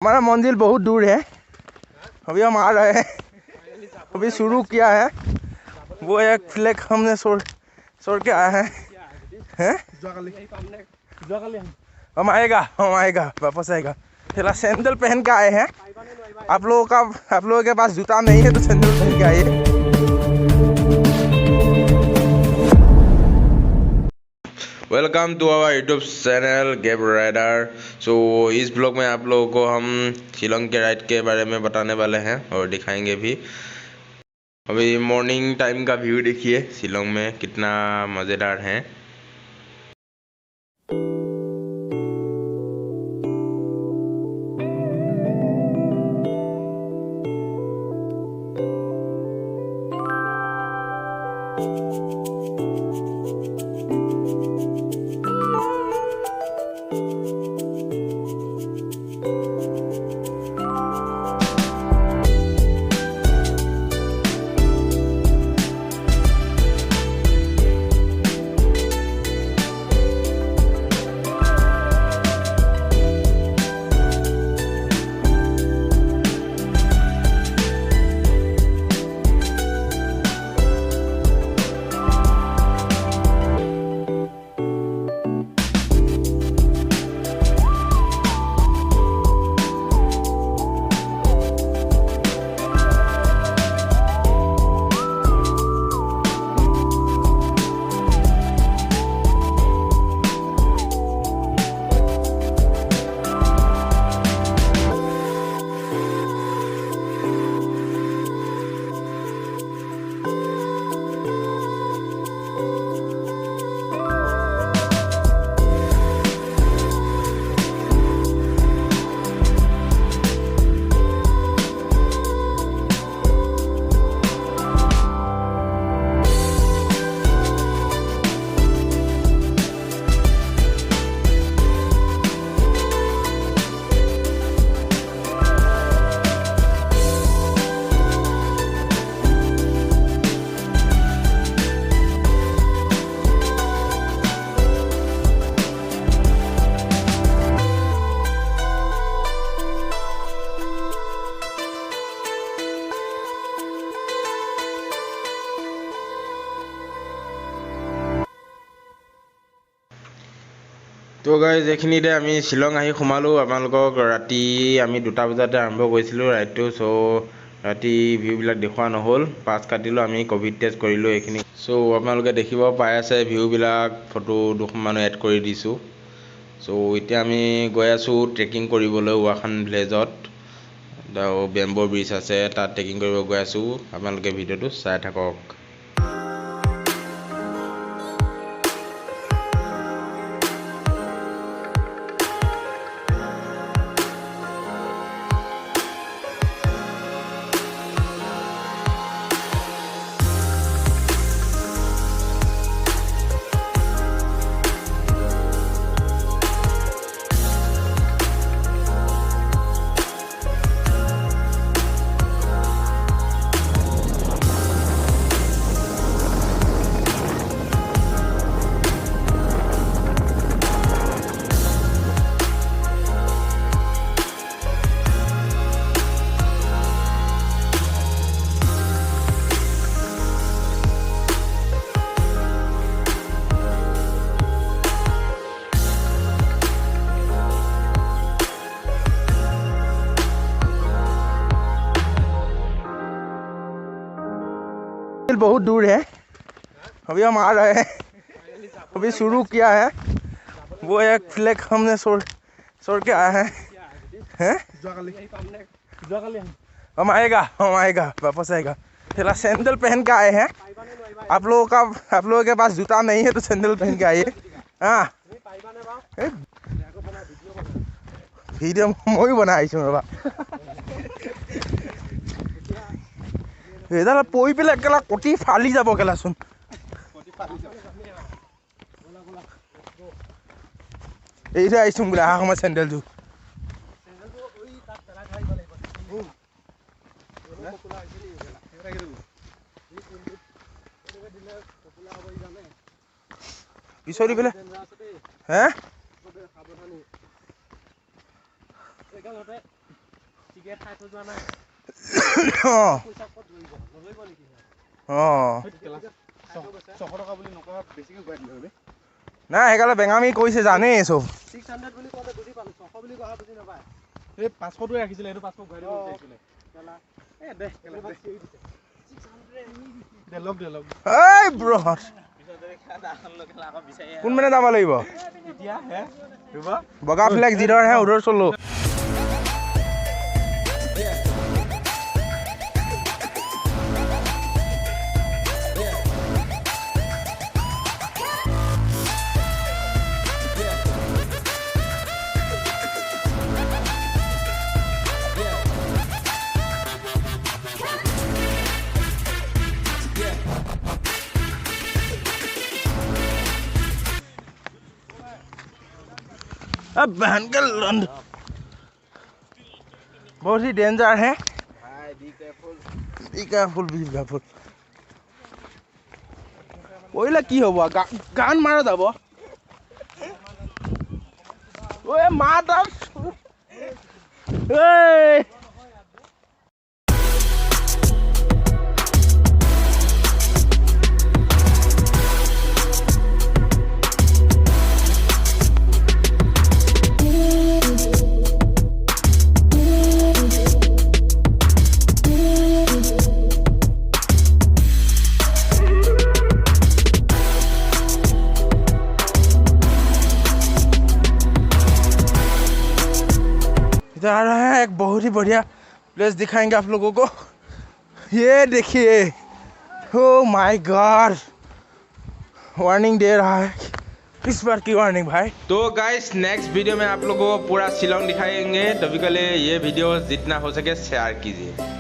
हमारा मंजिल बहुत दूर है, अभी हम आ रहे हैं, अभी शुरू किया है। वो एक फ्लैग हमने छोड़ के आया है। हम आएगा वापस आएगा। फिलहाल सैंडल पहन के आए हैं। आप लोगों के पास जूता नहीं है तो सैंडल पहन के आइए। Welcome to our YouTube channel गैब राइडर। सो इस ब्लॉग में आप लोगों को हम शिलोंग के राइड के बारे में बताने वाले हैं और दिखाएंगे भी। अभी मॉर्निंग टाइम का व्यू देखिए, शिलोंग में कितना मज़ेदार है। তো গাইজ এইখিনিতে আমি শ্বিলং আহি সোমালোঁ। আপোনালোকক ৰাতি আমি 2টা বজাতে আৰম্ভ কৰিছিলোঁ ৰাইডটো। চ' ৰাতি ভিউবিলাক দেখুওৱা নহ'ল, পাছ কাটিলোঁ, আমি ক'ভিড টেষ্ট কৰিলোঁ এইখিনি। চ' আপোনালোকে দেখিব পাই আছে ভিউবিলাক, ফটো দুখনমানো এড কৰি দিছোঁ। চ' এতিয়া আমি গৈ আছোঁ ট্ৰেকিং কৰিবলৈ ৱাখান ভিলেজত। বেম্বো ব্ৰিজ আছে, তাত ট্ৰেকিং কৰিব গৈ আছোঁ। আপোনালোকে ভিডিঅ'টো চাই থাকক। बहुत दूर है, अभी हम आ रहे हैं, अभी शुरू किया है। वो एक फ्लैग हमने छोड़ के आया है। हम आएगा वापस आएगा। फिलहाल सैंडल पहन के आए हैं। आप लोगों के पास जूता नहीं है तो सैंडल पहन के आइए। हाँ, वीडियो मैं बनाई बाबा। এডাল পৰি পেলাই একেলা কটি ফালি যাব কেলাচোন। এইটো আহিছোঁ বোলে অহা সময় চেণ্ডেলযোৰ। পিছলি পেলাই হে টিকেট খাই থৈ যোৱা নাই অঁ পইচা ক'ত ধৰিব নধৰিব নেকি অঁ 600 টকা বুলি নকয় বেছিকৈ ঘূৰাই দিলে হবে নাই সেইকাৰণে বেঙামি কৈছে জানেই চব 600 বুলি কওঁতে বুজি পালো 600 বুলি কোৱা বুজি নাপায় এই 500 টোৱে ৰাখিছিলে এইটো 500 ঘূৰাই দিব বিচাৰিছিলে কেলা এ দে কেলা দে 600 দে লগ এই ব্ৰ কোন মানে যাব লাগিব এতিয়া হে বগা ফ্লেগ যিধৰ হে উধৰ চলো अब बहन का लंड बहुत ही डेंजर है भाई बी केयरफुल ओइला की होबो गान मारा যাব ओए माता ए इधर आ रहा है एक बहुत ही बढ़िया प्लेस दिखाएंगे आप लोगों को ये देखिए ओ माय गॉड वार्निंग दे रहा है इस बार की वार्निंग भाई तो गाइस नेक्स्ट वीडियो में आप लोगों को पूरा शिलोंग दिखाएंगे तभी के लिए ये वीडियो जितना हो सके शेयर कीजिए।